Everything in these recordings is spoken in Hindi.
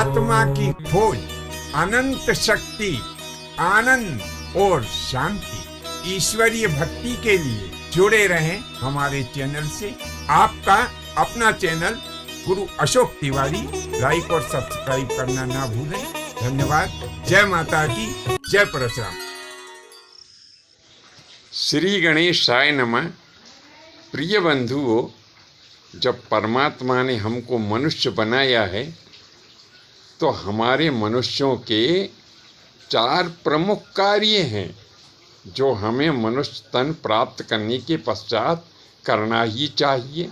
आत्मा की खोज, अनंत शक्ति, आनंद और शांति, ईश्वरीय भक्ति के लिए जुड़े रहें हमारे चैनल से। आपका अपना चैनल गुरु अशोक तिवारी, लाइक और सब्सक्राइब करना ना भूलें। धन्यवाद। जय माता की, जय परशुराम। श्री गणेशाय नमः। प्रिय बंधुओं, जब परमात्मा ने हमको मनुष्य बनाया है तो हमारे मनुष्यों के 4 प्रमुख कार्य हैं जो हमें मनुष्य तन प्राप्त करने के पश्चात करना ही चाहिए।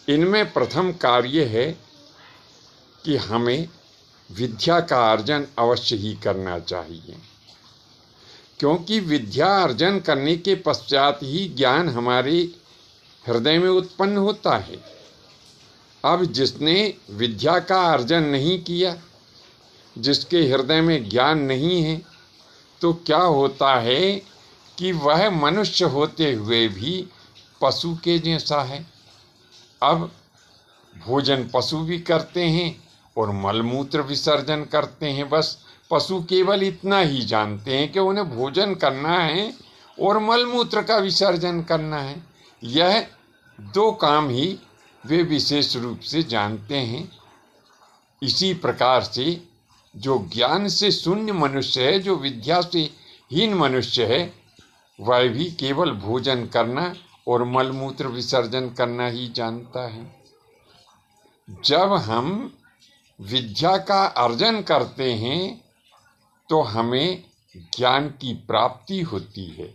इनमें प्रथम कार्य है कि हमें विद्या का अर्जन अवश्य ही करना चाहिए, क्योंकि विद्या अर्जन करने के पश्चात ही ज्ञान हमारे हृदय में उत्पन्न होता है। अब जिसने विद्या का अर्जन नहीं किया, जिसके हृदय में ज्ञान नहीं है, तो क्या होता है कि वह मनुष्य होते हुए भी पशु के जैसा है। अब भोजन पशु भी करते हैं और मलमूत्र विसर्जन करते हैं। बस पशु केवल इतना ही जानते हैं कि उन्हें भोजन करना है और मलमूत्र का विसर्जन करना है। यह 2 काम ही वे विशेष रूप से जानते हैं। इसी प्रकार से जो ज्ञान से शून्य मनुष्य है, जो विद्या से हीन मनुष्य है, वह भी केवल भोजन करना और मलमूत्र विसर्जन करना ही जानता है। जब हम विद्या का अर्जन करते हैं तो हमें ज्ञान की प्राप्ति होती है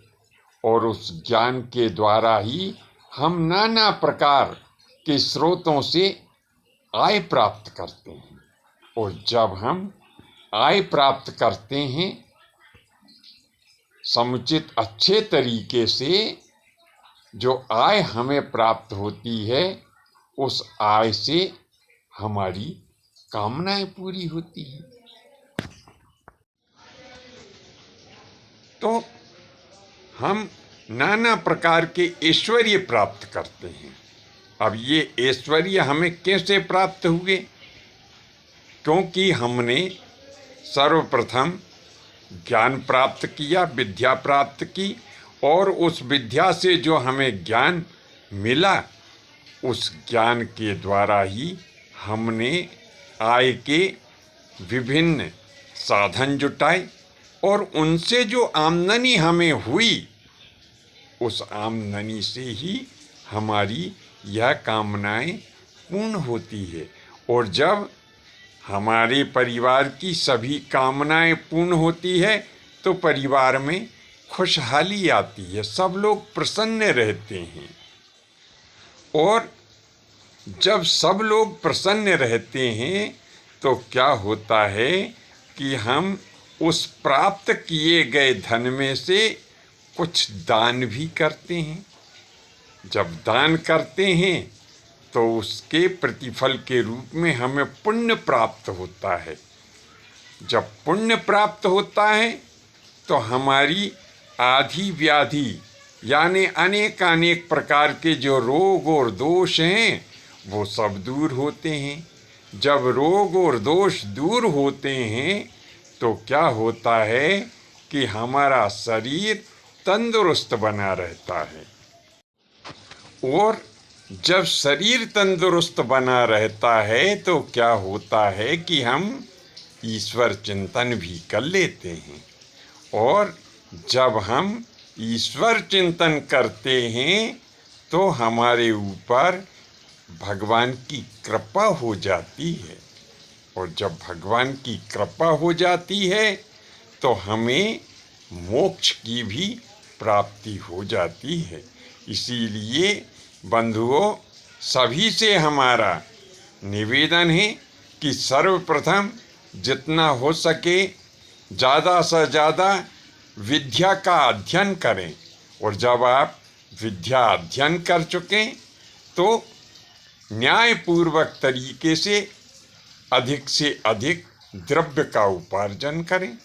और उस ज्ञान के द्वारा ही हम नाना प्रकार के स्रोतों से आय प्राप्त करते हैं। और जब हम आय प्राप्त करते हैं समुचित अच्छे तरीके से, जो आय हमें प्राप्त होती है उस आय से हमारी कामनाएं पूरी होती हैं। तो हम नाना प्रकार के ऐश्वर्य प्राप्त करते हैं। अब ये ऐश्वर्य हमें कैसे प्राप्त हुए? क्योंकि हमने सर्वप्रथम ज्ञान प्राप्त किया, विद्या प्राप्त की, और उस विद्या से जो हमें ज्ञान मिला, उस ज्ञान के द्वारा ही हमने आय के विभिन्न साधन जुटाए और उनसे जो आमदनी हमें हुई, उस आमदनी से ही हमारी यह कामनाएं पूर्ण होती है। और जब हमारे परिवार की सभी कामनाएं पूर्ण होती है तो परिवार में खुशहाली आती है, सब लोग प्रसन्न रहते हैं। और जब सब लोग प्रसन्न रहते हैं तो क्या होता है कि हम उस प्राप्त किए गए धन में से कुछ दान भी करते हैं। जब दान करते हैं तो उसके प्रतिफल के रूप में हमें पुण्य प्राप्त होता है। जब पुण्य प्राप्त होता है तो हमारी आधी व्याधि यानी अनेक प्रकार के जो रोग और दोष हैं वो सब दूर होते हैं। जब रोग और दोष दूर होते हैं तो क्या होता है कि हमारा शरीर तंदुरुस्त बना रहता है। और जब शरीर तंदुरुस्त बना रहता है तो क्या होता है कि हम ईश्वर चिंतन भी कर लेते हैं। और जब हम ईश्वर चिंतन करते हैं तो हमारे ऊपर भगवान की कृपा हो जाती है। और जब भगवान की कृपा हो जाती है तो हमें मोक्ष की भी प्राप्ति हो जाती है। इसीलिए बंधुओं, सभी से हमारा निवेदन है कि सर्वप्रथम जितना हो सके ज़्यादा से ज़्यादा विद्या का अध्ययन करें। और जब आप विद्या अध्ययन कर चुकें तो न्यायपूर्वक तरीके से अधिक द्रव्य का उपार्जन करें।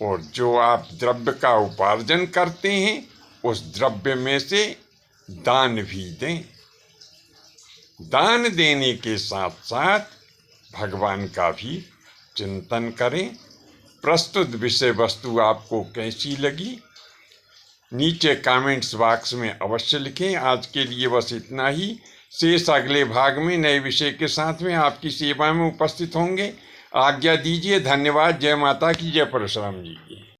और जो आप द्रव्य का उपार्जन करते हैं उस द्रव्य में से दान भी दें। दान देने के साथ साथ भगवान का भी चिंतन करें। प्रस्तुत विषय वस्तु आपको कैसी लगी नीचे कमेंट्स बॉक्स में अवश्य लिखें। आज के लिए बस इतना ही। शेष अगले भाग में नए विषय के साथ में आपकी सेवा में उपस्थित होंगे। आज्ञा दीजिए। धन्यवाद। जय माता की, जय परशुराम जी की।